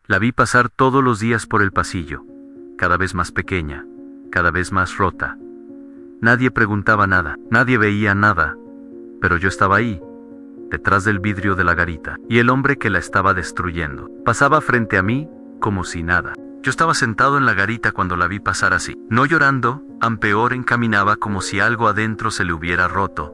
La vi pasar todos los días por el pasillo, cada vez más pequeña, cada vez más rota. Nadie preguntaba nada, nadie veía nada, pero yo estaba ahí, detrás del vidrio de la garita, y el hombre que la estaba destruyendo pasaba frente a mí como si nada. Yo estaba sentado en la garita cuando la vi pasar así, no llorando, peor encaminaba como si algo adentro se le hubiera roto,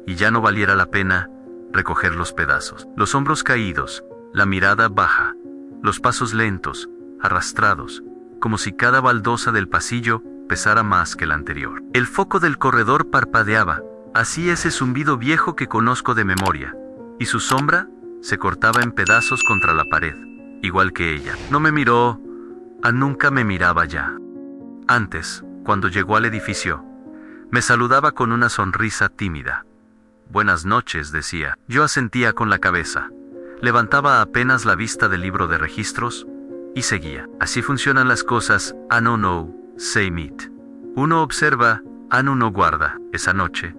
y ya no valiera la pena recoger los pedazos. Los hombros caídos, la mirada baja, los pasos lentos, arrastrados, como si cada baldosa del pasillo pesara más que la anterior. El foco del corredor parpadeaba, así ese zumbido viejo que conozco de memoria, y su sombra se cortaba en pedazos contra la pared, igual que ella. No me miró, nunca me miraba ya. Antes, cuando llegó al edificio, me saludaba con una sonrisa tímida. Buenas noches, decía. Yo asentía con la cabeza. Levantaba apenas la vista del libro de registros y seguía. Así funcionan las cosas, no know, say meet. Uno observa, no guarda. Esa noche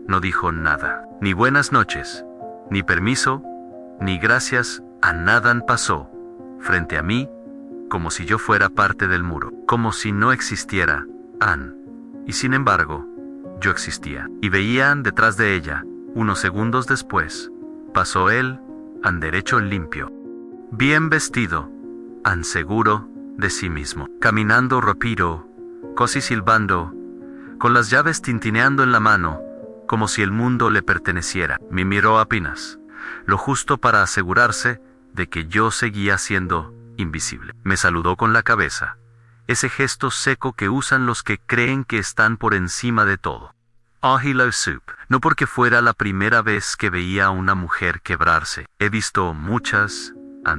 no dijo nada. Ni buenas noches, ni permiso, ni gracias, nada pasó frente a mí, como si yo fuera parte del muro, como si no existiera Ann. Y sin embargo, yo existía. Y veían detrás de ella. Unos segundos después, pasó él, derecho limpio, bien vestido, seguro de sí mismo, caminando rápido, casi silbando, con las llaves tintineando en la mano, como si el mundo le perteneciera. Me miró apenas, lo justo para asegurarse de que yo seguía siendo invisible. Me saludó con la cabeza, ese gesto seco que usan los que creen que están por encima de todo. Hello Soup. No porque fuera la primera vez que veía a una mujer quebrarse. He visto muchas,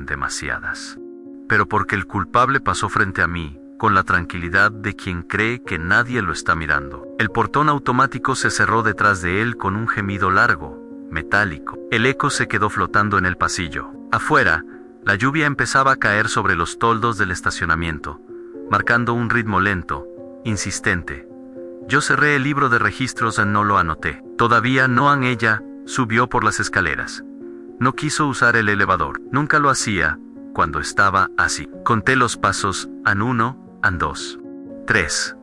demasiadas. Pero porque el culpable pasó frente a mí, con la tranquilidad de quien cree que nadie lo está mirando. El portón automático se cerró detrás de él con un gemido largo, metálico. El eco se quedó flotando en el pasillo. Afuera, la lluvia empezaba a caer sobre los toldos del estacionamiento, marcando un ritmo lento, insistente. Yo cerré el libro de registros y no lo anoté. Todavía no ella subió por las escaleras. No quiso usar el elevador. Nunca lo hacía cuando estaba así. Conté los pasos, 1, 2, 3.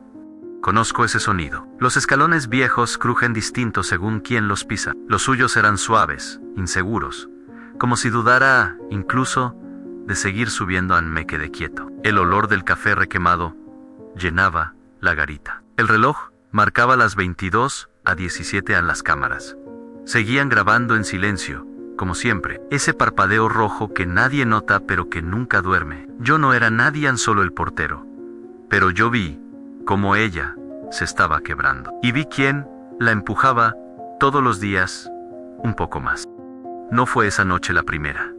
Conozco ese sonido. Los escalones viejos crujen distinto según quién los pisa. Los suyos eran suaves, inseguros, como si dudara, incluso, de seguir subiendo. Me quedé quieto. El olor del café requemado llenaba la garita. El reloj marcaba las 22:17 en las cámaras. Seguían grabando en silencio, como siempre, ese parpadeo rojo que nadie nota pero que nunca duerme. Yo no era nadie, solo el portero. Pero yo vi cómo ella se estaba quebrando. Y vi quién la empujaba todos los días un poco más. No fue esa noche la primera.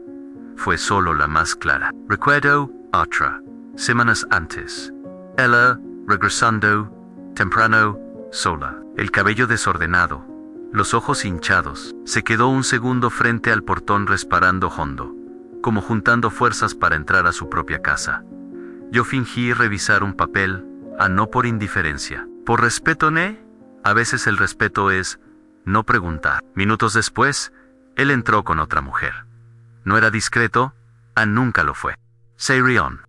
Fue solo la más clara. Recuerdo otra. Semanas antes. Ella regresando temprano, sola, el cabello desordenado, los ojos hinchados. Se quedó un segundo frente al portón respirando hondo, como juntando fuerzas para entrar a su propia casa. Yo fingí revisar un papel, no por indiferencia. Por respeto, a veces el respeto es no preguntar. Minutos después, él entró con otra mujer. No era discreto, nunca lo fue. Sarion.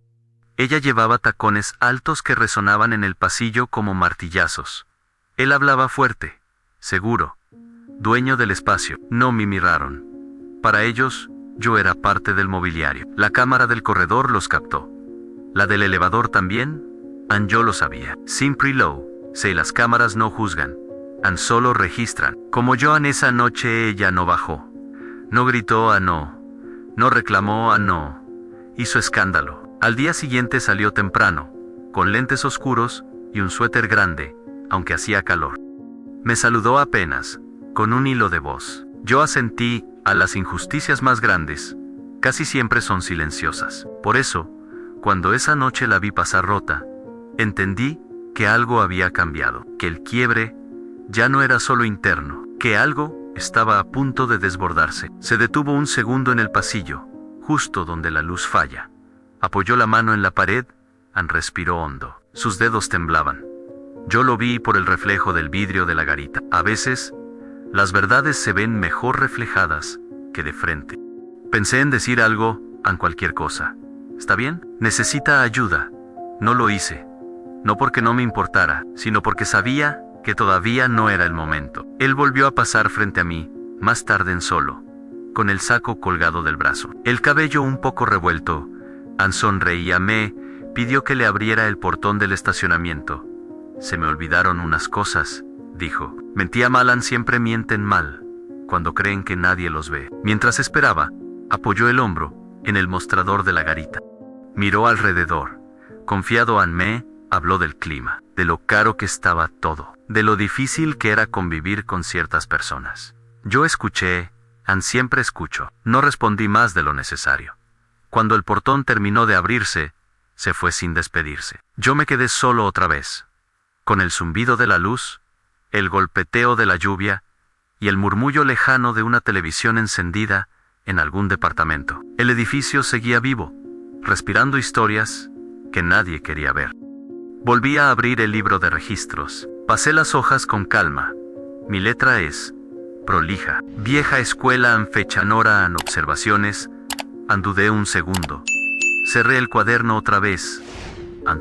Ella llevaba tacones altos que resonaban en el pasillo como martillazos. Él hablaba fuerte, seguro, dueño del espacio. No me miraron. Para ellos, yo era parte del mobiliario. La cámara del corredor los captó. La del elevador también, yo lo sabía. Siempre lo sé, las cámaras no juzgan, solo registran. Como yo en esa noche, ella no bajó. No gritó, no reclamó, no hizo escándalo. Al día siguiente salió temprano, con lentes oscuros y un suéter grande, aunque hacía calor. Me saludó apenas, con un hilo de voz. Yo asentí. A las injusticias más grandes, casi siempre son silenciosas. Por eso, cuando esa noche la vi pasar rota, entendí que algo había cambiado, que el quiebre ya no era solo interno, que algo estaba a punto de desbordarse. Se detuvo un segundo en el pasillo, justo donde la luz falla. Apoyó la mano en la pared, respiró hondo. Sus dedos temblaban. Yo lo vi por el reflejo del vidrio de la garita. A veces, las verdades se ven mejor reflejadas que de frente. Pensé en decir algo, cualquier cosa. ¿Está bien? Necesita ayuda. No lo hice. No porque no me importara, sino porque sabía que todavía no era el momento. Él volvió a pasar frente a mí, más tarde en solo, con el saco colgado del brazo. El cabello un poco revuelto. Anson reía. Me pidió que le abriera el portón del estacionamiento. Se me olvidaron unas cosas, dijo. Mentía Malan, siempre mienten mal, cuando creen que nadie los ve. Mientras esperaba, apoyó el hombro en el mostrador de la garita. Miró alrededor. Confiado en me, habló del clima, de lo caro que estaba todo, de lo difícil que era convivir con ciertas personas. Yo escuché, siempre escucho. No respondí más de lo necesario. Cuando el portón terminó de abrirse, se fue sin despedirse. Yo me quedé solo otra vez, con el zumbido de la luz, el golpeteo de la lluvia y el murmullo lejano de una televisión encendida en algún departamento. El edificio seguía vivo, respirando historias que nadie quería ver. Volví a abrir el libro de registros. Pasé las hojas con calma. Mi letra es prolija. Vieja escuela fechanora en observaciones. Dudé un segundo. Cerré el cuaderno otra vez.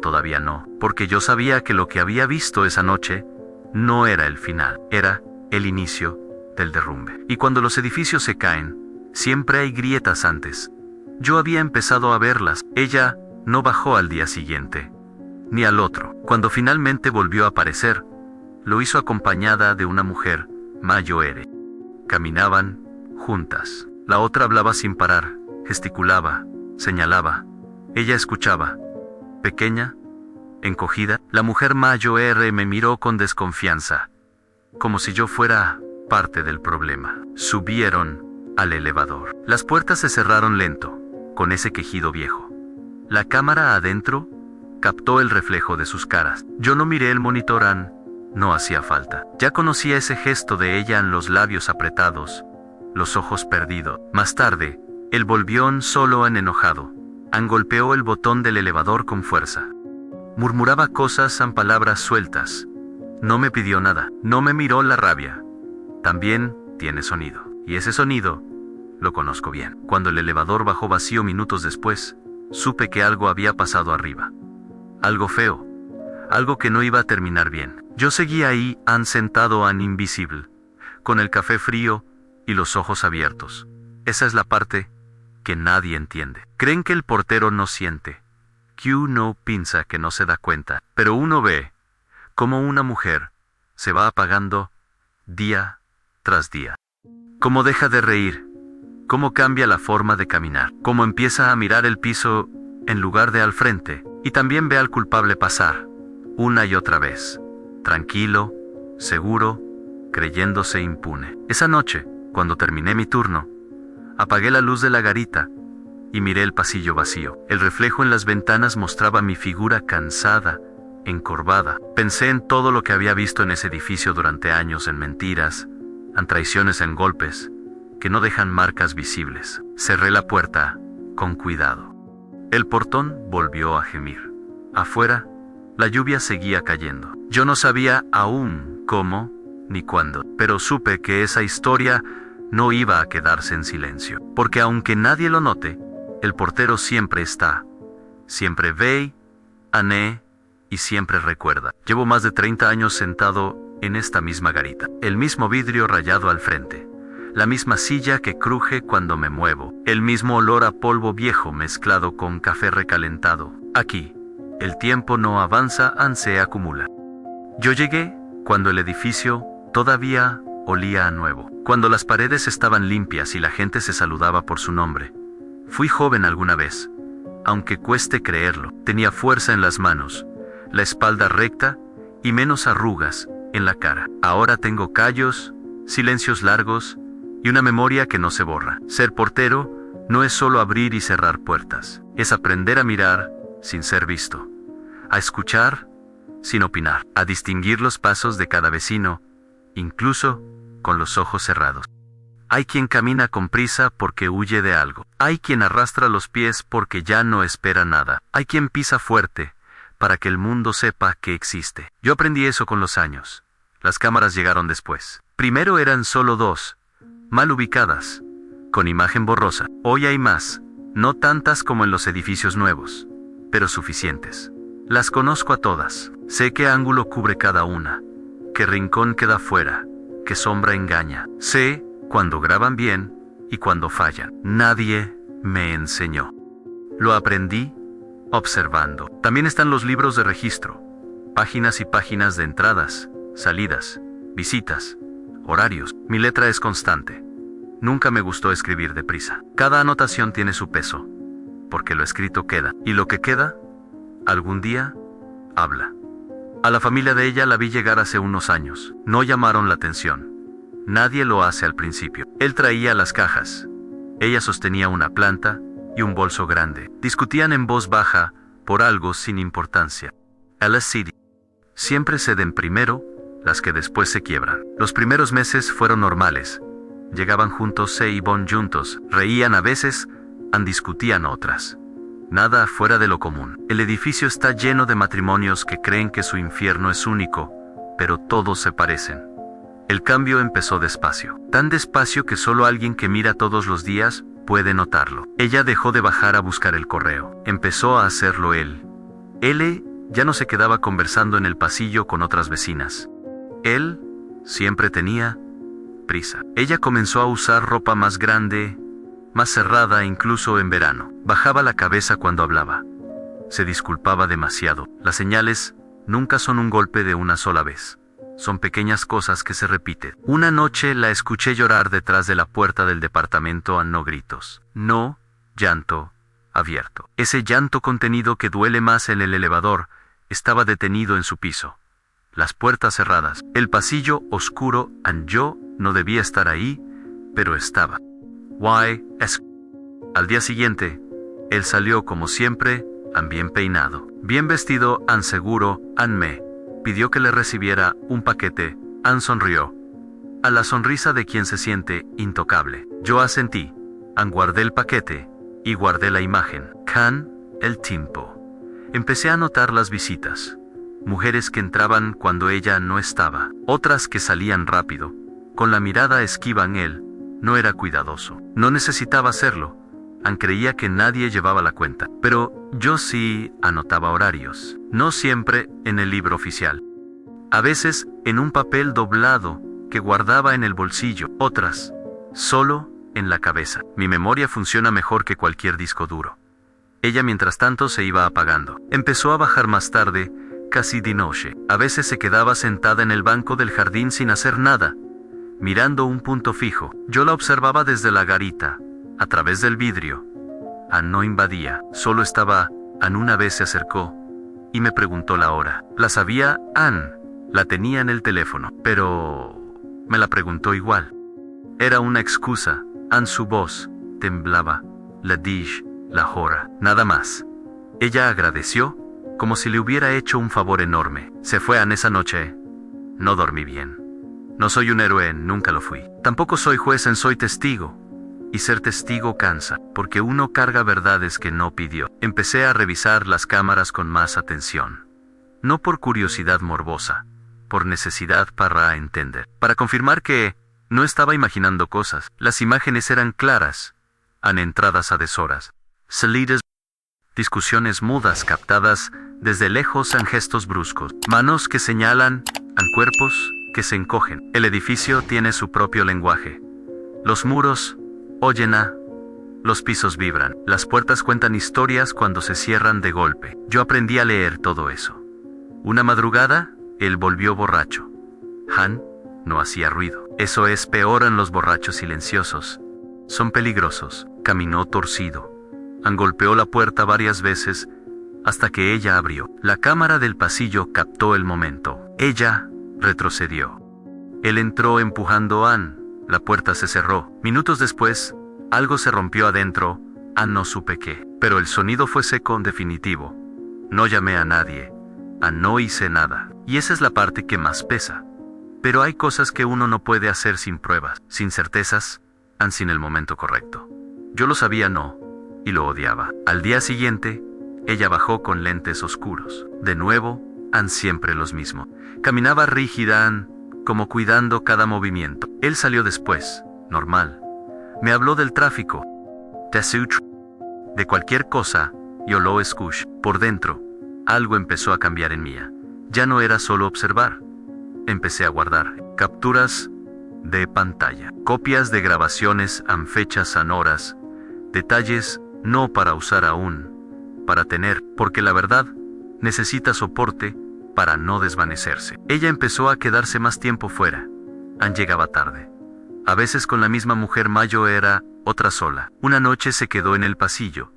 Todavía no, porque yo sabía que lo que había visto esa noche no era el final, era el inicio del derrumbe. Y cuando los edificios se caen, siempre hay grietas antes. Yo había empezado a verlas. Ella no bajó al día siguiente, ni al otro. Cuando finalmente volvió a aparecer, lo hizo acompañada de una mujer, mayor. Caminaban juntas. La otra hablaba sin parar, gesticulaba, señalaba. Ella escuchaba. Pequeña, encogida, la mujer mayor me miró con desconfianza, como si yo fuera parte del problema. Subieron al elevador. Las puertas se cerraron lento, con ese quejido viejo. La cámara adentro captó el reflejo de sus caras. Yo no miré el monitor. No hacía falta. Ya conocía ese gesto de ella, en los labios apretados, los ojos perdidos. Más tarde, él volvió solo enojado. Golpeó el botón del elevador con fuerza. Murmuraba cosas en palabras sueltas. No me pidió nada. No me miró. La rabia también tiene sonido. Y ese sonido lo conozco bien. Cuando el elevador bajó vacío minutos después, supe que algo había pasado arriba. Algo feo. Algo que no iba a terminar bien. Yo seguía ahí, sentado invisible, con el café frío y los ojos abiertos. Esa es la parte que nadie entiende. Creen que el portero no siente, que uno piensa que no se da cuenta, pero uno ve cómo una mujer se va apagando día tras día. Cómo deja de reír, cómo cambia la forma de caminar, cómo empieza a mirar el piso en lugar de al frente, y también ve al culpable pasar, una y otra vez, tranquilo, seguro, creyéndose impune. Esa noche, cuando terminé mi turno, apagué la luz de la garita y miré el pasillo vacío. El reflejo en las ventanas mostraba mi figura cansada, encorvada. Pensé en todo lo que había visto en ese edificio durante años, en mentiras, en traiciones, en golpes, que no dejan marcas visibles. Cerré la puerta con cuidado. El portón volvió a gemir. Afuera, la lluvia seguía cayendo. Yo no sabía aún cómo ni cuándo, pero supe que esa historia no iba a quedarse en silencio, porque aunque nadie lo note, el portero siempre está, siempre ve, y siempre recuerda. Llevo más de 30 años sentado en esta misma garita, el mismo vidrio rayado al frente, la misma silla que cruje cuando me muevo, el mismo olor a polvo viejo mezclado con café recalentado. Aquí, el tiempo no avanza, se acumula. Yo llegué cuando el edificio todavía olía a nuevo, cuando las paredes estaban limpias y la gente se saludaba por su nombre. Fui joven alguna vez, aunque cueste creerlo. Tenía fuerza en las manos, la espalda recta y menos arrugas en la cara. Ahora tengo callos, silencios largos y una memoria que no se borra. Ser portero no es solo abrir y cerrar puertas, es aprender a mirar sin ser visto, a escuchar sin opinar, a distinguir los pasos de cada vecino, incluso con los ojos cerrados. Hay quien camina con prisa porque huye de algo. Hay quien arrastra los pies porque ya no espera nada. Hay quien pisa fuerte para que el mundo sepa que existe. Yo aprendí eso con los años. Las cámaras llegaron después. Primero eran solo 2, mal ubicadas, con imagen borrosa. Hoy hay más, No tantas como en los edificios nuevos, pero suficientes. Las conozco a todas. Sé qué ángulo cubre cada una, qué rincón queda fuera, qué sombra engaña. Sé cuando graban bien y cuando fallan. Nadie me enseñó. Lo aprendí observando. También están los libros de registro, páginas y páginas de entradas, salidas, visitas, horarios. Mi letra es constante. Nunca me gustó escribir deprisa. Cada anotación tiene su peso, porque lo escrito queda. Y lo que queda, algún día, habla. A la familia de ella la vi llegar hace unos años. No llamaron la atención. Nadie lo hace al principio. Él traía las cajas. Ella sostenía una planta y un bolso grande. Discutían en voz baja por algo sin importancia. LSD. Siempre ceden primero las que después se quiebran. Los primeros meses fueron normales. Llegaban juntos, se iban juntos, reían a veces, discutían otras. Nada fuera de lo común. El edificio está lleno de matrimonios que creen que su infierno es único, pero todos se parecen. El cambio empezó despacio. Tan despacio que solo alguien que mira todos los días puede notarlo. Ella dejó de bajar a buscar el correo. Empezó a hacerlo él. Él ya no se quedaba conversando en el pasillo con otras vecinas. Él siempre tenía prisa. Ella comenzó a usar ropa más grande, más cerrada, incluso en verano. Bajaba la cabeza cuando hablaba. Se disculpaba demasiado. Las señales nunca son un golpe de una sola vez. Son pequeñas cosas que se repiten. Una noche la escuché llorar detrás de la puerta del departamento a no gritos. No, llanto abierto. Ese llanto contenido que duele más en el elevador estaba detenido en su piso. Las puertas cerradas. El pasillo oscuro. Yo no debía estar ahí, pero estaba. Al día siguiente, él salió como siempre, bien peinado, bien vestido, seguro, me pidió que le recibiera un paquete, sonrió. A la sonrisa de quien se siente intocable. Yo asentí, guardé el paquete, y guardé la imagen. El tiempo. Empecé a notar las visitas. Mujeres que entraban cuando ella no estaba, otras que salían rápido, con la mirada esquiva. Él no era cuidadoso. No necesitaba hacerlo. Creía que nadie llevaba la cuenta. Pero yo sí anotaba horarios. No siempre en el libro oficial. A veces en un papel doblado que guardaba en el bolsillo. Otras solo en la cabeza. Mi memoria funciona mejor que cualquier disco duro. Ella mientras tanto se iba apagando. Empezó a bajar más tarde, casi de noche. A veces se quedaba sentada en el banco del jardín sin hacer nada, mirando un punto fijo. Yo la observaba desde la garita, a través del vidrio. No invadía, solo estaba. Una vez se acercó y me preguntó la hora. La sabía, la tenía en el teléfono, pero me la preguntó igual. Era una excusa. Su voz temblaba. La dije, la hora, nada más. Ella agradeció, como si le hubiera hecho un favor enorme. Se fue esa noche. No dormí bien. No soy un héroe, nunca lo fui. Tampoco soy juez, soy testigo. Y ser testigo cansa, porque uno carga verdades que no pidió. Empecé a revisar las cámaras con más atención. No por curiosidad morbosa, por necesidad para entender. Para confirmar que no estaba imaginando cosas. Las imágenes eran claras. Entradas a deshoras. Salidas. Discusiones mudas captadas desde lejos, gestos bruscos. Manos que señalan, cuerpos que se encogen. El edificio tiene su propio lenguaje. Los muros oyen los pisos vibran. Las puertas cuentan historias cuando se cierran de golpe. Yo aprendí a leer todo eso. Una madrugada, él volvió borracho. No hacía ruido. Eso es peor en los borrachos silenciosos. Son peligrosos. Caminó torcido. Golpeó la puerta varias veces hasta que ella abrió. La cámara del pasillo captó el momento. Ella retrocedió. Él entró empujando la puerta se cerró. Minutos después, algo se rompió adentro. No supe qué. Pero el sonido fue seco, definitivo. No llamé a nadie. No hice nada. Y esa es la parte que más pesa. Pero hay cosas que uno no puede hacer sin pruebas, sin certezas, sin el momento correcto. Yo lo sabía, y lo odiaba. Al día siguiente, ella bajó con lentes oscuros. De nuevo, siempre los mismos. Caminaba rígida, como cuidando cada movimiento. Él salió después, normal. Me habló del tráfico. de cualquier cosa, yo lo escuché. Por dentro, algo empezó a cambiar en mí. Ya no era solo observar. Empecé a guardar capturas de pantalla, copias de grabaciones en fechas en horas, detalles no para usar aún, para tener, porque la verdad necesita soporte para no desvanecerse. Ella empezó a quedarse más tiempo fuera. Llegaba tarde. A veces con la misma mujer mayo era otra sola. Una noche se quedó en el pasillo,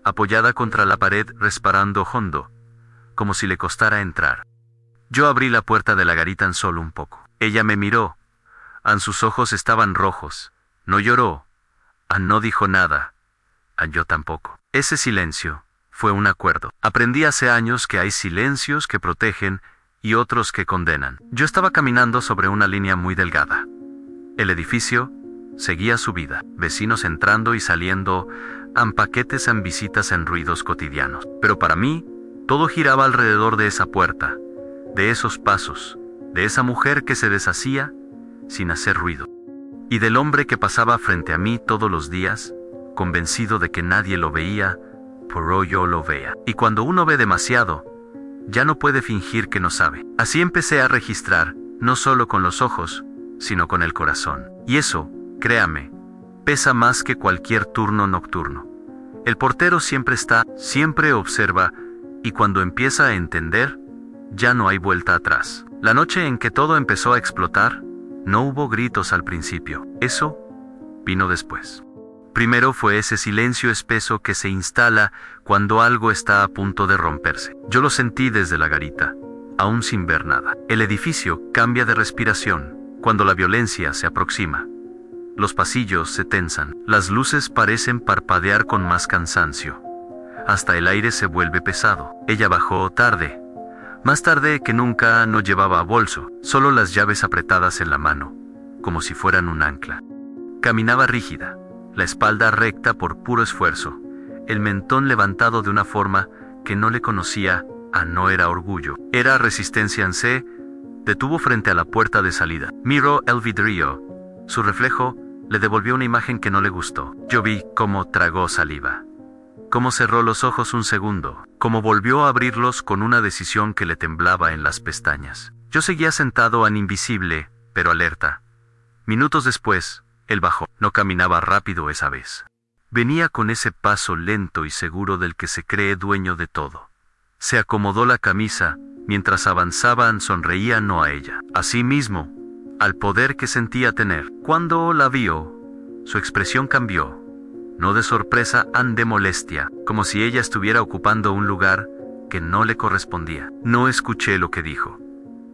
apoyada contra la pared respirando hondo, como si le costara entrar. Yo abrí la puerta de la garita en solo un poco. Ella me miró. Sus ojos estaban rojos. No lloró. No dijo nada. Yo tampoco. Ese silencio fue un acuerdo. Aprendí hace años que hay silencios que protegen y otros que condenan. Yo estaba caminando sobre una línea muy delgada. El edificio seguía su vida. Vecinos entrando y saliendo, paquetes en visitas en ruidos cotidianos. Pero para mí, todo giraba alrededor de esa puerta, de esos pasos, de esa mujer que se deshacía sin hacer ruido, y del hombre que pasaba frente a mí todos los días, convencido de que nadie lo veía, pero yo lo veía. Y cuando uno ve demasiado, ya no puede fingir que no sabe. Así empecé a registrar, no solo con los ojos, sino con el corazón. Y eso, créame, pesa más que cualquier turno nocturno. El portero siempre está, siempre observa, y cuando empieza a entender, ya no hay vuelta atrás. La noche en que todo empezó a explotar, no hubo gritos al principio. Eso vino después. Primero fue ese silencio espeso que se instala cuando algo está a punto de romperse. Yo lo sentí desde la garita, aún sin ver nada. El edificio cambia de respiración cuando la violencia se aproxima. Los pasillos se tensan, las luces parecen parpadear con más cansancio. Hasta el aire se vuelve pesado. Ella bajó tarde. Más tarde que nunca. No llevaba bolso, solo las llaves apretadas en la mano, como si fueran un ancla. Caminaba rígida, la espalda recta por puro esfuerzo, el mentón levantado de una forma que no le conocía. No era orgullo, era resistencia. Se detuvo frente a la puerta de salida. Miró el vidrio. Su reflejo le devolvió una imagen que no le gustó. Yo vi cómo tragó saliva, cómo cerró los ojos un segundo, cómo volvió a abrirlos con una decisión que le temblaba en las pestañas. Yo seguía sentado invisible, pero alerta. Minutos después, él bajó. No caminaba rápido esa vez. Venía con ese paso lento y seguro del que se cree dueño de todo. Se acomodó la camisa, mientras avanzaban sonreía no a ella, a sí mismo, al poder que sentía tener. Cuando la vio, su expresión cambió. No de sorpresa, de molestia, como si ella estuviera ocupando un lugar que no le correspondía. No escuché lo que dijo.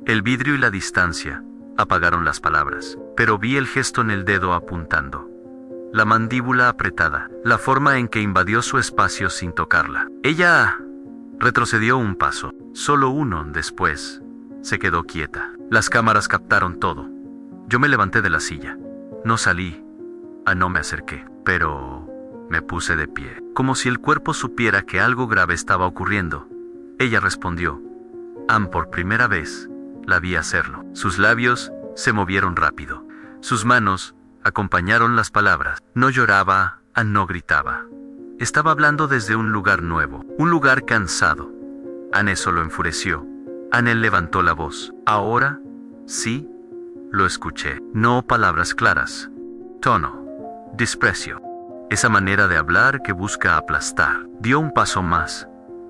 El vidrio y la distancia apagaron las palabras, pero vi el gesto en el dedo apuntando. La mandíbula apretada, la forma en que invadió su espacio sin tocarla. Ella retrocedió un paso, solo uno. Después, se quedó quieta. Las cámaras captaron todo. Yo me levanté de la silla. No salí. No me acerqué, pero me puse de pie, como si el cuerpo supiera que algo grave estaba ocurriendo. Ella respondió. Por primera vez, la vi hacerlo. Sus labios se movieron rápido. Sus manos acompañaron las palabras. No lloraba, no gritaba. Estaba hablando desde un lugar nuevo, un lugar cansado. Eso lo enfureció. Él levantó la voz. Ahora, sí, lo escuché. No palabras claras. Tono. Desprecio. Esa manera de hablar que busca aplastar. Dio un paso más.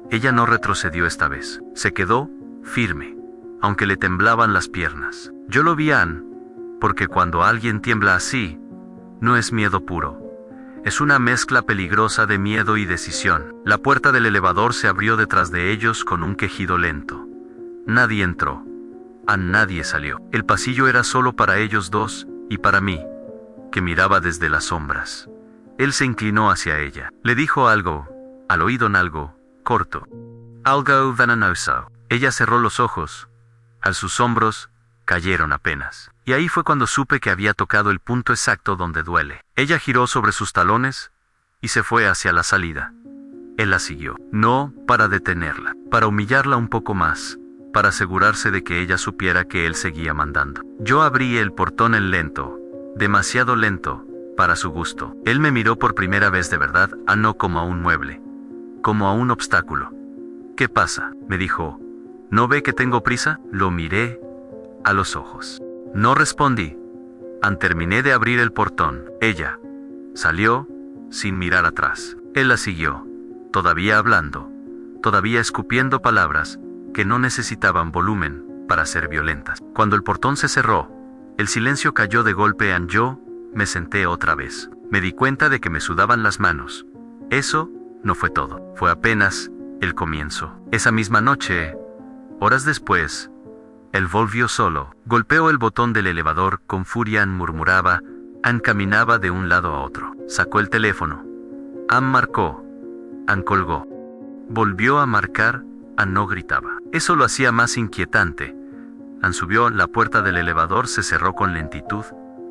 Ella no retrocedió esta vez. Se quedó firme, aunque le temblaban las piernas. Yo lo vi, porque cuando alguien tiembla así, no es miedo puro. Es una mezcla peligrosa de miedo y decisión. La puerta del elevador se abrió detrás de ellos con un quejido lento. Nadie entró. Nadie salió. El pasillo era solo para ellos dos, y para mí, que miraba desde las sombras. Él se inclinó hacia ella. Le dijo algo, al oído algo, corto. Algo venenoso. Ella cerró los ojos. Sus hombros cayeron apenas. Y ahí fue cuando supe que había tocado el punto exacto donde duele. Ella giró sobre sus talones y se fue hacia la salida. Él la siguió. No para detenerla, para humillarla un poco más, para asegurarse de que ella supiera que él seguía mandando. Yo abrí el portón lento, demasiado lento, para su gusto. Él me miró por primera vez de verdad, no como a un mueble, como a un obstáculo. ¿Qué pasa?, me dijo. ¿No ve que tengo prisa? Lo miré a los ojos. No respondí. Terminé de abrir el portón. Ella salió sin mirar atrás. Él la siguió, todavía hablando, todavía escupiendo palabras que no necesitaban volumen para ser violentas. Cuando el portón se cerró, el silencio cayó de golpe. Yo me senté otra vez. Me di cuenta de que me sudaban las manos. Eso no fue todo. Fue apenas el comienzo. Esa misma noche, horas después, él volvió solo. Golpeó el botón del elevador con furia. Murmuraba. Caminaba de un lado a otro. Sacó el teléfono. Marcó. Colgó. Volvió a marcar. No gritaba. Eso lo hacía más inquietante. Subió. La puerta del elevador se cerró con lentitud,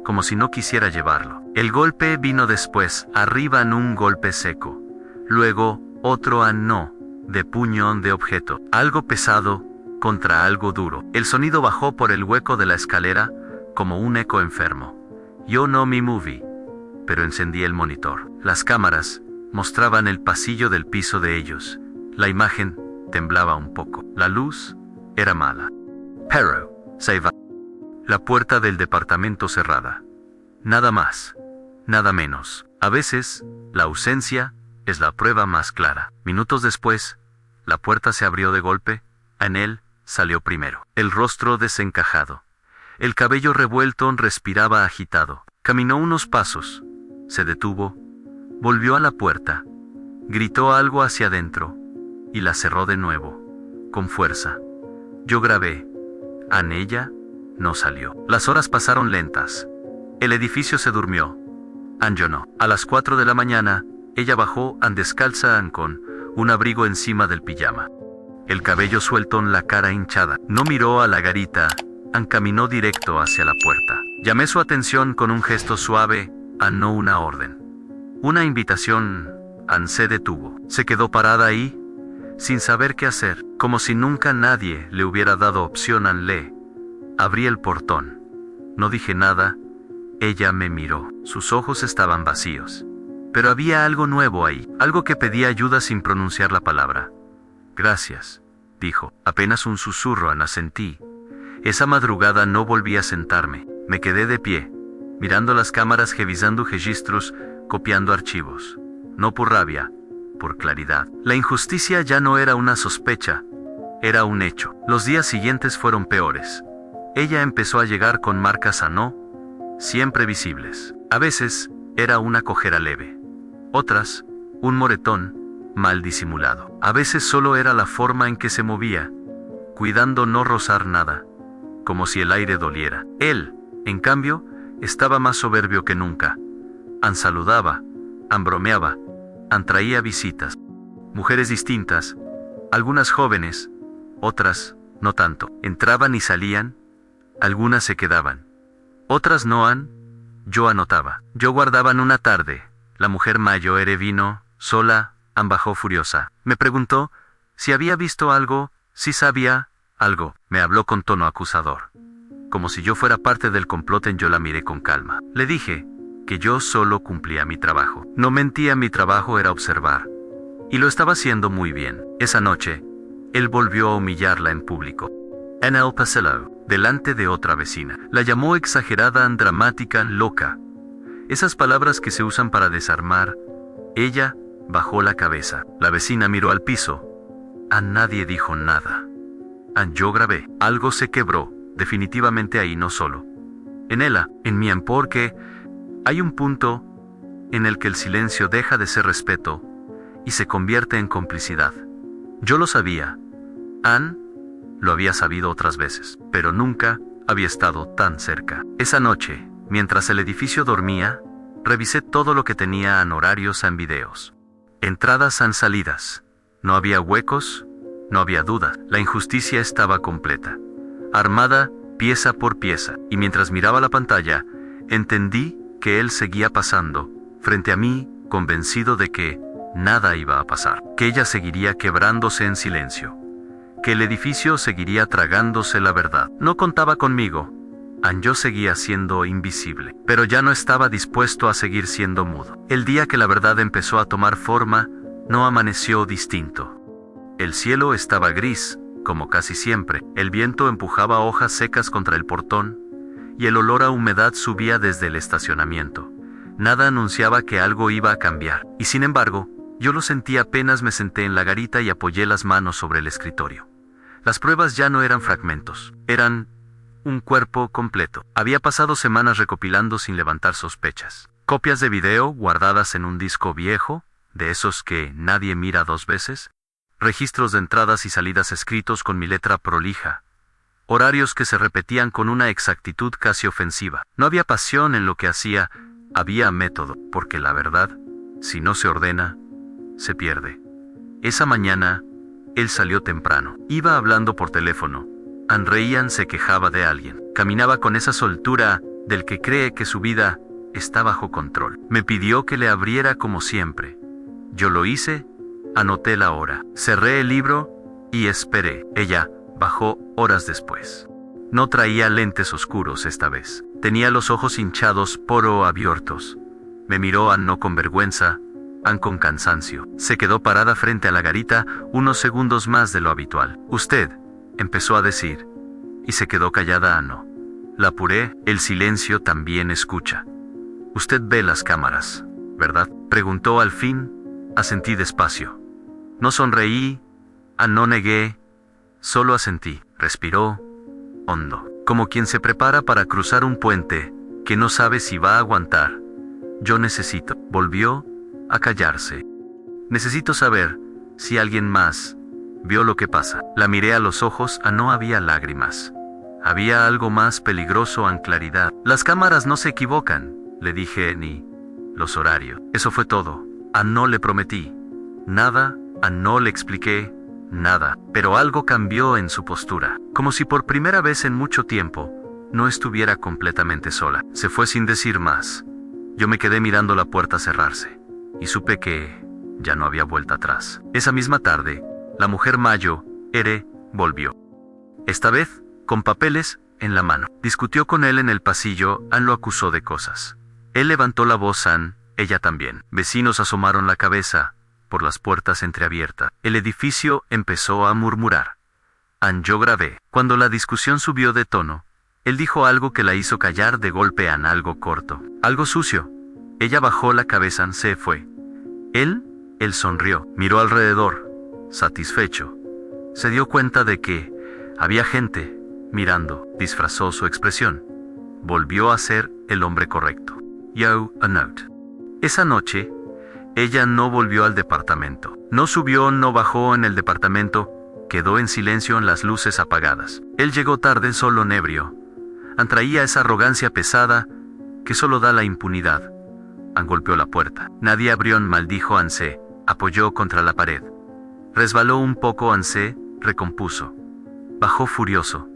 como si no quisiera llevarlo. El golpe vino después. Arriba un golpe seco. Luego otro no, de puño de objeto. Algo pesado contra algo duro. El sonido bajó por el hueco de la escalera como un eco enfermo. Yo no me moví, pero encendí el monitor. Las cámaras mostraban el pasillo del piso de ellos. La imagen temblaba un poco. La luz era mala. Pero se iba. La puerta del departamento cerrada. Nada más, nada menos. A veces, la ausencia es la prueba más clara. Minutos después, la puerta se abrió de golpe. Él salió primero. El rostro desencajado. El cabello revuelto, respiraba agitado. Caminó unos pasos. Se detuvo. Volvió a la puerta. Gritó algo hacia adentro. Y la cerró de nuevo, con fuerza. Yo grabé. Ella no salió. Las horas pasaron lentas. El edificio se durmió. Yo no. A las 4 de la mañana, ella bajó descalza con un abrigo encima del pijama. El cabello suelto, la cara hinchada. No miró a la garita. Caminó directo hacia la puerta. Llamé su atención con un gesto suave, no una orden. Una invitación. Se detuvo. Se quedó parada ahí, sin saber qué hacer, como si nunca nadie le hubiera dado opción. Le abrí el portón. No dije nada. Ella me miró. Sus ojos estaban vacíos. Pero había algo nuevo ahí, algo que pedía ayuda sin pronunciar la palabra. Gracias, dijo. Apenas un susurro. Asentí. Esa madrugada no volví a sentarme. Me quedé de pie, mirando las cámaras, revisando registros, copiando archivos. No por rabia, por claridad. La injusticia ya no era una sospecha, era un hecho. Los días siguientes fueron peores. Ella empezó a llegar con marcas siempre visibles. A veces, era una cojera leve. Otras, un moretón, mal disimulado. A veces solo era la forma en que se movía, cuidando no rozar nada, como si el aire doliera. Él, en cambio, estaba más soberbio que nunca. Saludaba, bromeaba, traía visitas. Mujeres distintas, algunas jóvenes, otras no tanto. Entraban y salían, algunas se quedaban. Otras no. Yo anotaba. Yo guardaba. Una tarde, la mujer mayor vino, sola, bajó furiosa. Me preguntó si había visto algo, si sabía algo. Me habló con tono acusador, como si yo fuera parte del complot. Yo la miré con calma. Le dije que yo solo cumplía mi trabajo. No mentía, mi trabajo era observar. Y lo estaba haciendo muy bien. Esa noche, él volvió a humillarla en público. En el pasillo, delante de otra vecina. La llamó exagerada, dramática, loca. Esas palabras que se usan para desarmar. Ella bajó la cabeza. La vecina miró al piso. Nadie dijo nada. Yo grabé. Algo se quebró, definitivamente ahí, no solo en ella, en mí, porque hay un punto en el que el silencio deja de ser respeto y se convierte en complicidad. Yo lo sabía. Lo había sabido otras veces, pero nunca había estado tan cerca. Esa noche, mientras el edificio dormía, revisé todo lo que tenía horarios, videos. Entradas, salidas. No había huecos, no había duda. La injusticia estaba completa. Armada, pieza por pieza. Y mientras miraba la pantalla, entendí que él seguía pasando, frente a mí, convencido de que nada iba a pasar. Que ella seguiría quebrándose en silencio. Que el edificio seguiría tragándose la verdad. No contaba conmigo. Yo seguía siendo invisible, pero ya no estaba dispuesto a seguir siendo mudo. El día que la verdad empezó a tomar forma, no amaneció distinto. El cielo estaba gris, como casi siempre, el viento empujaba hojas secas contra el portón, y el olor a humedad subía desde el estacionamiento. Nada anunciaba que algo iba a cambiar, y sin embargo, yo lo sentí apenas me senté en la garita y apoyé las manos sobre el escritorio. Las pruebas ya no eran fragmentos, eran un cuerpo completo. Había pasado semanas recopilando sin levantar sospechas. Copias de video guardadas en un disco viejo, de esos que nadie mira dos veces. Registros de entradas y salidas escritos con mi letra prolija. Horarios que se repetían con una exactitud casi ofensiva. No había pasión en lo que hacía, había método, porque la verdad, si no se ordena, se pierde. Esa mañana, él salió temprano. Iba hablando por teléfono. Reían se quejaba de alguien. Caminaba con esa soltura del que cree que su vida está bajo control. Me pidió que le abriera como siempre. Yo lo hice, anoté la hora, cerré el libro y esperé. Ella bajó horas después. No traía lentes oscuros esta vez. Tenía los ojos hinchados, poro abiertos. Me miró no con vergüenza, con cansancio. Se quedó parada frente a la garita unos segundos más de lo habitual. Usted, empezó a decir, y se quedó callada no. La apuré, el silencio también escucha. Usted ve las cámaras, ¿verdad? Preguntó al fin, asentí despacio. No sonreí, no negué, solo asentí. Respiró hondo, como quien se prepara para cruzar un puente que no sabe si va a aguantar. Yo necesito. Volvió a callarse. Necesito saber si alguien más vio lo que pasa. La miré a los ojos, no había lágrimas. Había algo más peligroso en claridad. Las cámaras no se equivocan, le dije, ni los horarios. Eso fue todo. No le prometí nada, no le expliqué nada, pero algo cambió en su postura, como si por primera vez en mucho tiempo no estuviera completamente sola. Se fue sin decir más. Yo me quedé mirando la puerta cerrarse, y supe que ya no había vuelta atrás. Esa misma tarde, la mujer Mayo, Ere, volvió. Esta vez, con papeles en la mano. Discutió con él en el pasillo, lo acusó de cosas. Él levantó la voz, ella también. Vecinos asomaron la cabeza por las puertas entreabiertas. El edificio empezó a murmurar. Yo grabé. Cuando la discusión subió de tono, él dijo algo que la hizo callar de golpe algo corto. Algo sucio. Ella bajó la cabeza, se fue. Él sonrió, miró alrededor, satisfecho. Se dio cuenta de que había gente mirando, disfrazó su expresión. Volvió a ser el hombre correcto. Yo, a note. Esa noche, ella no volvió al departamento. No subió, no bajó en el departamento, quedó en silencio en las luces apagadas. Él llegó tarde, solo ebrio. Traía esa arrogancia pesada que solo da la impunidad. Golpeó la puerta. Nadie abrió, maldijo, se apoyó contra la pared. Resbaló un poco, se recompuso. Bajó furioso.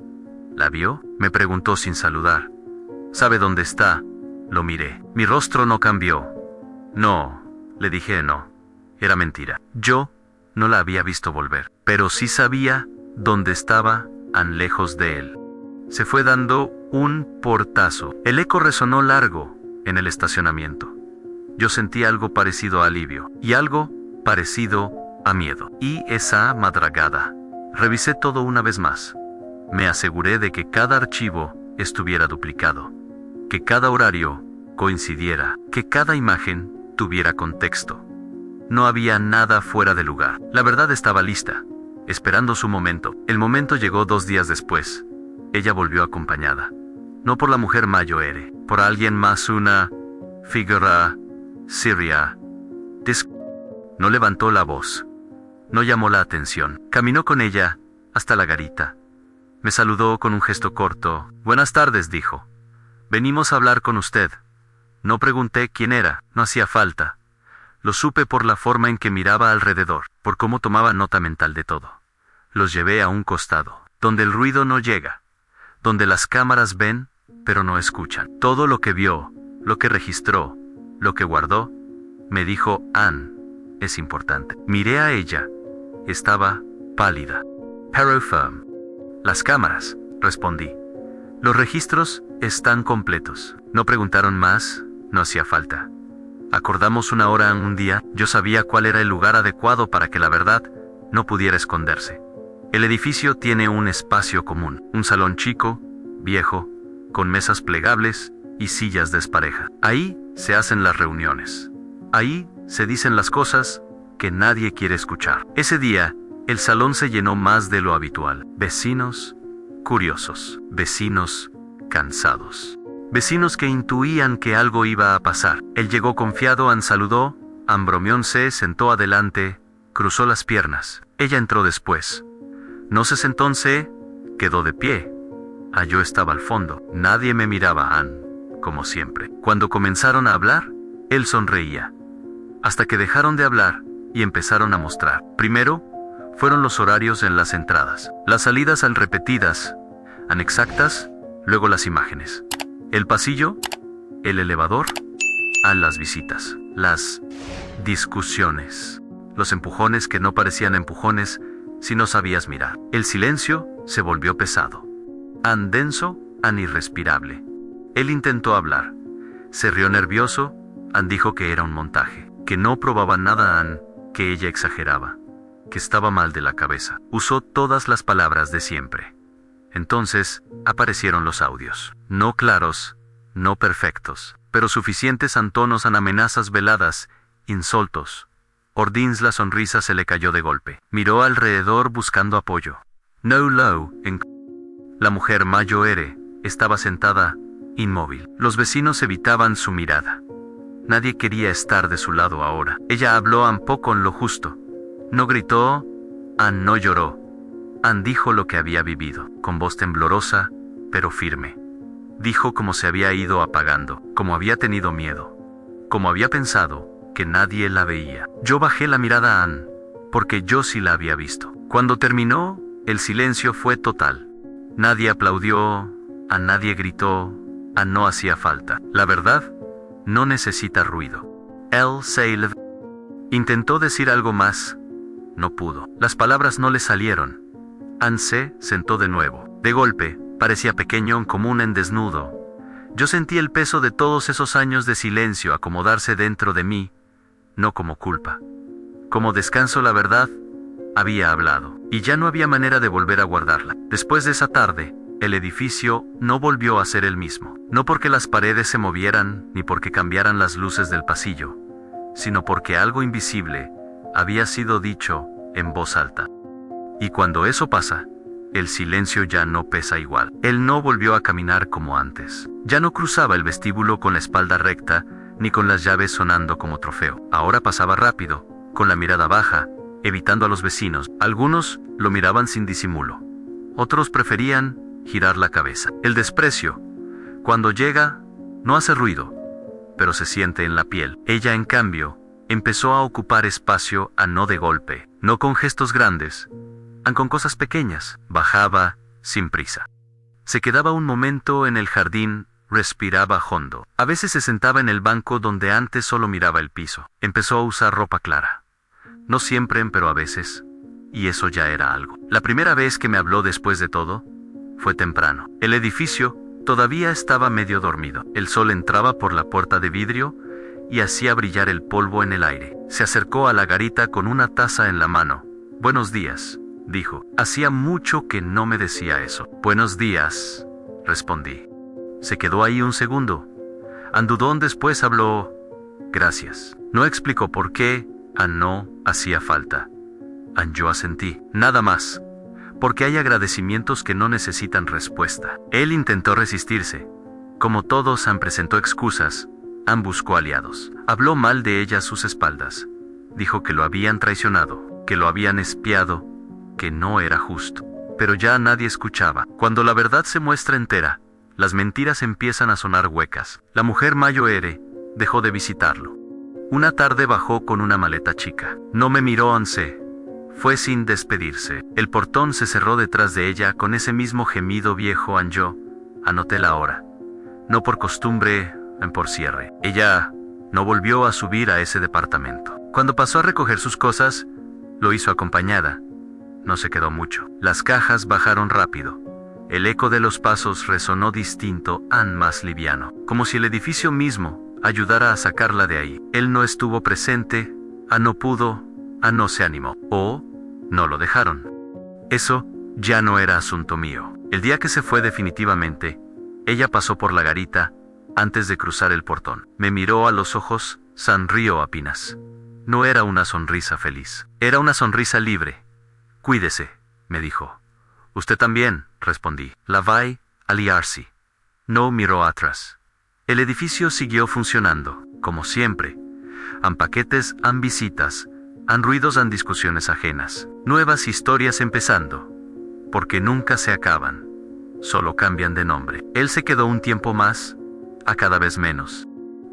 ¿La vio? Me preguntó sin saludar. ¿Sabe dónde está? Lo miré. Mi rostro no cambió. No, le dije no. Era mentira. Yo no la había visto volver, pero sí sabía dónde estaba, lejos de él. Se fue dando un portazo. El eco resonó largo en el estacionamiento. Yo sentí algo parecido a alivio y algo parecido a miedo. Y esa madrugada, revisé todo una vez más. Me aseguré de que cada archivo estuviera duplicado, que cada horario coincidiera, que cada imagen tuviera contexto. No había nada fuera de lugar. La verdad estaba lista, esperando su momento. El momento llegó 2 días después. Ella volvió acompañada. No por la mujer Mayo Ere, por alguien más, una figura seria. No levantó la voz. No llamó la atención. Caminó con ella hasta la garita. Me saludó con un gesto corto. Buenas tardes, dijo. Venimos a hablar con usted. No pregunté quién era, no hacía falta. Lo supe por la forma en que miraba alrededor, por cómo tomaba nota mental de todo. Los llevé a un costado, donde el ruido no llega, donde las cámaras ven, pero no escuchan. Todo lo que vio, lo que registró, lo que guardó, me dijo, es importante. Miré a ella. Estaba pálida, pero firme. Las cámaras, respondí. Los registros están completos. No preguntaron más, no hacía falta. Acordamos una hora en un día, yo sabía cuál era el lugar adecuado para que la verdad no pudiera esconderse. El edificio tiene un espacio común, un salón chico, viejo, con mesas plegables y sillas desparejas. Ahí se hacen las reuniones. Ahí se dicen las cosas que nadie quiere escuchar. Ese día, el salón se llenó más de lo habitual. Vecinos curiosos, vecinos cansados, vecinos que intuían que algo iba a pasar. Él llegó confiado, saludó, bromeó, se sentó adelante, cruzó las piernas. Ella entró después. No se sentó, se quedó de pie. Yo estaba al fondo. Nadie me miraba, como siempre. Cuando comenzaron a hablar, él sonreía. Hasta que dejaron de hablar y empezaron a mostrar. Primero, fueron los horarios en las entradas. Las salidas repetidas, exactas, luego las imágenes. El pasillo, el elevador, las visitas, las discusiones, los empujones que no parecían empujones si no sabías mirar. El silencio se volvió pesado. Denso, irrespirable. Él intentó hablar. Se rió nervioso, dijo que era un montaje, que no probaba nada, que ella exageraba, que estaba mal de la cabeza. Usó todas las palabras de siempre. Entonces, aparecieron los audios. No claros, no perfectos, pero suficientes tonos, amenazas veladas, insultos. Ordins, la sonrisa se le cayó de golpe. Miró alrededor buscando apoyo. No low, la mujer mayor estaba sentada, inmóvil. Los vecinos evitaban su mirada. Nadie quería estar de su lado ahora. Ella habló poco en lo justo. No gritó, no lloró. Dijo lo que había vivido, con voz temblorosa, pero firme. Dijo cómo se había ido apagando, cómo había tenido miedo, cómo había pensado que nadie la veía. Yo bajé la mirada porque yo sí la había visto. Cuando terminó, el silencio fue total. Nadie aplaudió, nadie gritó, no hacía falta. La verdad no necesita ruido. Él se intentó decir algo más. No pudo. Las palabras no le salieron. Se sentó de nuevo. De golpe, parecía pequeño, común, desnudo. Yo sentí el peso de todos esos años de silencio acomodarse dentro de mí, no como culpa. Como descanso. La verdad había hablado, y ya no había manera de volver a guardarla. Después de esa tarde, el edificio no volvió a ser el mismo. No porque las paredes se movieran, ni porque cambiaran las luces del pasillo, sino porque algo invisible había sido dicho en voz alta. Y cuando eso pasa, el silencio ya no pesa igual. Él no volvió a caminar como antes. Ya no cruzaba el vestíbulo con la espalda recta, ni con las llaves sonando como trofeo. Ahora pasaba rápido, con la mirada baja, evitando a los vecinos. Algunos lo miraban sin disimulo. Otros preferían girar la cabeza. El desprecio, cuando llega, no hace ruido, pero se siente en la piel. Ella, en cambio, empezó a ocupar espacio, no de golpe, no con gestos grandes, con cosas pequeñas. Bajaba, sin prisa. Se quedaba un momento en el jardín, respiraba hondo. A veces se sentaba en el banco donde antes solo miraba el piso. Empezó a usar ropa clara. No siempre, pero a veces. Y eso ya era algo. La primera vez que me habló después de todo, fue temprano. El edificio todavía estaba medio dormido. El sol entraba por la puerta de vidrio y hacía brillar el polvo en el aire. Se acercó a la garita con una taza en la mano. Buenos días, dijo. Hacía mucho que no me decía eso. Buenos días, respondí. Se quedó ahí un segundo. Dudó, después habló. Gracias. No explicó por qué, no hacía falta. Yo asentí. Nada más. Porque hay agradecimientos que no necesitan respuesta. Él intentó resistirse. Como todos, presentó excusas. Buscó aliados. Habló mal de ella a sus espaldas. Dijo que lo habían traicionado, que lo habían espiado, que no era justo. Pero ya nadie escuchaba. Cuando la verdad se muestra entera, las mentiras empiezan a sonar huecas. La mujer mayor dejó de visitarlo. Una tarde bajó con una maleta chica. No me miró, fue sin despedirse. El portón se cerró detrás de ella con ese mismo gemido viejo. Yo anoté la hora. No por costumbre, por cierre. Ella no volvió a subir a ese departamento. Cuando pasó a recoger sus cosas, lo hizo acompañada. No se quedó mucho. Las cajas bajaron rápido. El eco de los pasos resonó distinto, más liviano, como si el edificio mismo ayudara a sacarla de ahí. Él no estuvo presente, no pudo, no se animó, o no lo dejaron. Eso ya no era asunto mío. El día que se fue definitivamente, ella pasó por la garita antes de cruzar el portón. Me miró a los ojos, sonrió apenas. No era una sonrisa feliz, era una sonrisa libre. Cuídese, me dijo. Usted también, respondí. La vai a liarsi. No miró atrás. El edificio siguió funcionando, como siempre. Han paquetes, han visitas, han ruidos, han discusiones ajenas. Nuevas historias empezando. Porque nunca se acaban. Solo cambian de nombre. Él se quedó un tiempo más, a cada vez menos.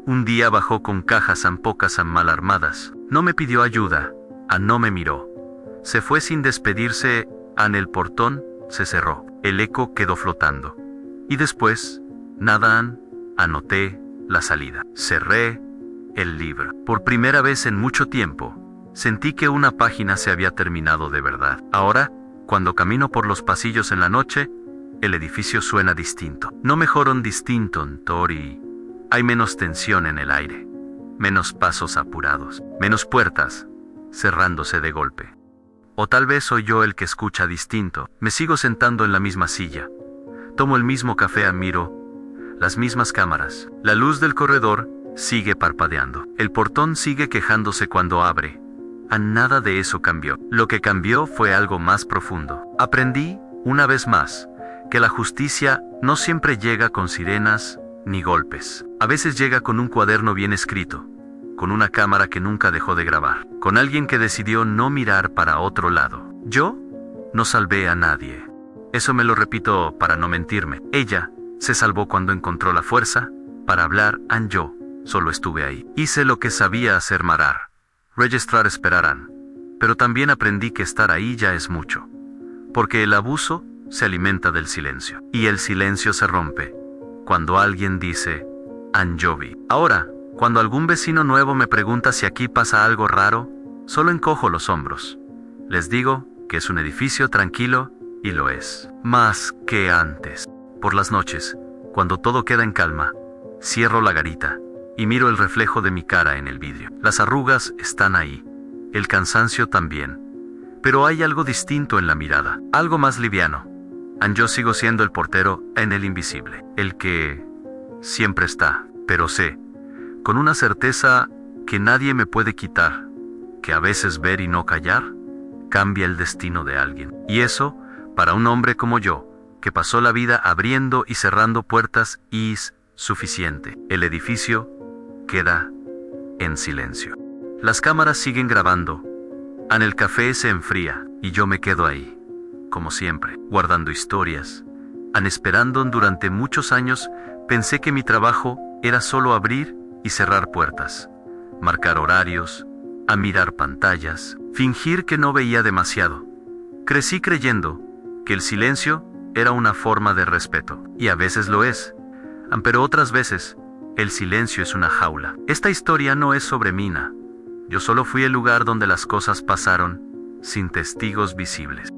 Un día bajó con cajas pocas mal armadas. No me pidió ayuda, no me miró. Se fue sin despedirse, el portón se cerró. El eco quedó flotando. Y después, nada, anoté la salida. Cerré el libro. Por primera vez en mucho tiempo, sentí que una página se había terminado de verdad. Ahora, cuando camino por los pasillos en la noche, el edificio suena distinto. No mejoró distinto, Tori. Hay menos tensión en el aire. Menos pasos apurados. Menos puertas cerrándose de golpe. O tal vez soy yo el que escucha distinto. Me sigo sentando en la misma silla. Tomo el mismo café, miro las mismas cámaras. La luz del corredor sigue parpadeando. El portón sigue quejándose cuando abre. Nada de eso cambió. Lo que cambió fue algo más profundo. Aprendí, una vez más, que la justicia no siempre llega con sirenas ni golpes. A veces llega con un cuaderno bien escrito, con una cámara que nunca dejó de grabar, con alguien que decidió no mirar para otro lado. Yo no salvé a nadie. Eso me lo repito para no mentirme. Ella se salvó cuando encontró la fuerza para hablar, yo solo estuve ahí. Hice lo que sabía hacer, marar, registrar, esperarán. Pero también aprendí que estar ahí ya es mucho. Porque el abuso se alimenta del silencio. Y el silencio se rompe cuando alguien dice, yo vi. Ahora, cuando algún vecino nuevo me pregunta si aquí pasa algo raro, solo encojo los hombros. Les digo que es un edificio tranquilo, y lo es. Más que antes. Por las noches, cuando todo queda en calma, cierro la garita y miro el reflejo de mi cara en el vidrio. Las arrugas están ahí, el cansancio también. Pero hay algo distinto en la mirada, algo más liviano. Yo sigo siendo el portero en el invisible, el que siempre está, pero sé, con una certeza que nadie me puede quitar, que a veces ver y no callar cambia el destino de alguien. Y eso, para un hombre como yo, que pasó la vida abriendo y cerrando puertas, es suficiente. El edificio queda en silencio. Las cámaras siguen grabando. El café se enfría y yo me quedo ahí, como siempre, guardando historias. Esperando. Durante muchos años pensé que mi trabajo era solo abrir y cerrar puertas, marcar horarios, mirar pantallas, fingir que no veía demasiado. Crecí creyendo que el silencio era una forma de respeto, y a veces lo es, pero otras veces el silencio es una jaula. Esta historia no es sobre Mina. Yo solo fui el lugar donde las cosas pasaron, sin testigos visibles.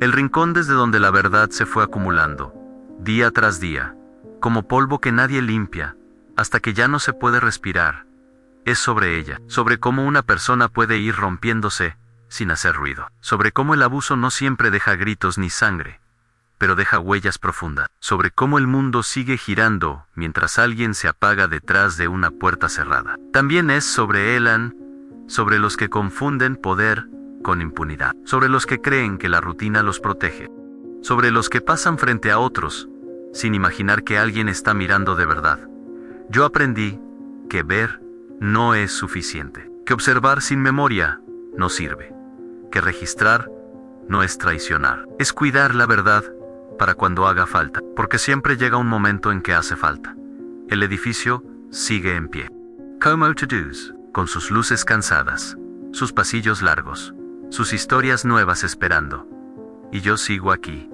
El rincón desde donde la verdad se fue acumulando, día tras día, como polvo que nadie limpia, hasta que ya no se puede respirar. Es sobre ella, sobre cómo una persona puede ir rompiéndose sin hacer ruido, sobre cómo el abuso no siempre deja gritos ni sangre, pero deja huellas profundas, sobre cómo el mundo sigue girando mientras alguien se apaga detrás de una puerta cerrada. También es sobre Elan, sobre los que confunden poder con impunidad, sobre los que creen que la rutina los protege, sobre los que pasan frente a otros sin imaginar que alguien está mirando de verdad. Yo aprendí que ver no es suficiente, que observar sin memoria no sirve, que registrar no es traicionar, es cuidar la verdad para cuando haga falta, porque siempre llega un momento en que hace falta. El edificio sigue en pie. Como to-dos, con sus luces cansadas, sus pasillos largos, sus historias nuevas esperando. Y yo sigo aquí,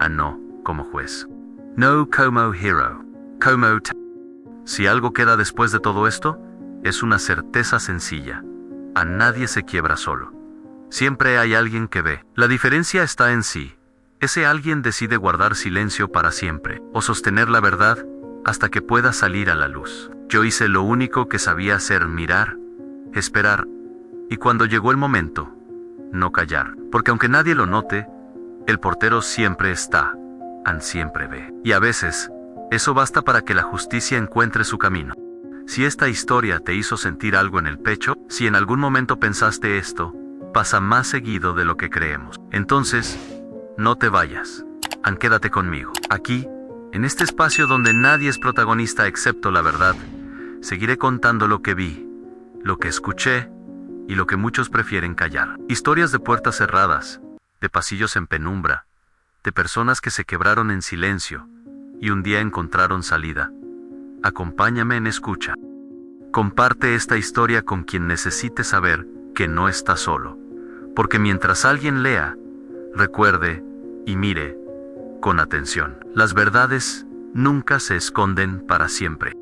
no como juez. No como hero, como si algo queda después de todo esto, es una certeza sencilla. Nadie se quiebra solo. Siempre hay alguien que ve. La diferencia está en si Ese alguien decide guardar silencio para siempre, o sostener la verdad hasta que pueda salir a la luz. Yo hice lo único que sabía hacer: mirar, esperar, y cuando llegó el momento, no callar. Porque aunque nadie lo note, el portero siempre está, siempre ve. Y a veces, eso basta para que la justicia encuentre su camino. Si esta historia te hizo sentir algo en el pecho, si en algún momento pensaste esto, pasa más seguido de lo que creemos. Entonces, no te vayas. Quédate conmigo. Aquí, en este espacio donde nadie es protagonista excepto la verdad, seguiré contando lo que vi, lo que escuché y lo que muchos prefieren callar. Historias de puertas cerradas, de pasillos en penumbra, de personas que se quebraron en silencio y un día encontraron salida. Acompáñame en escucha. Comparte esta historia con quien necesite saber que no está solo. Porque mientras alguien lea, recuerde y mire con atención. Las verdades nunca se esconden para siempre.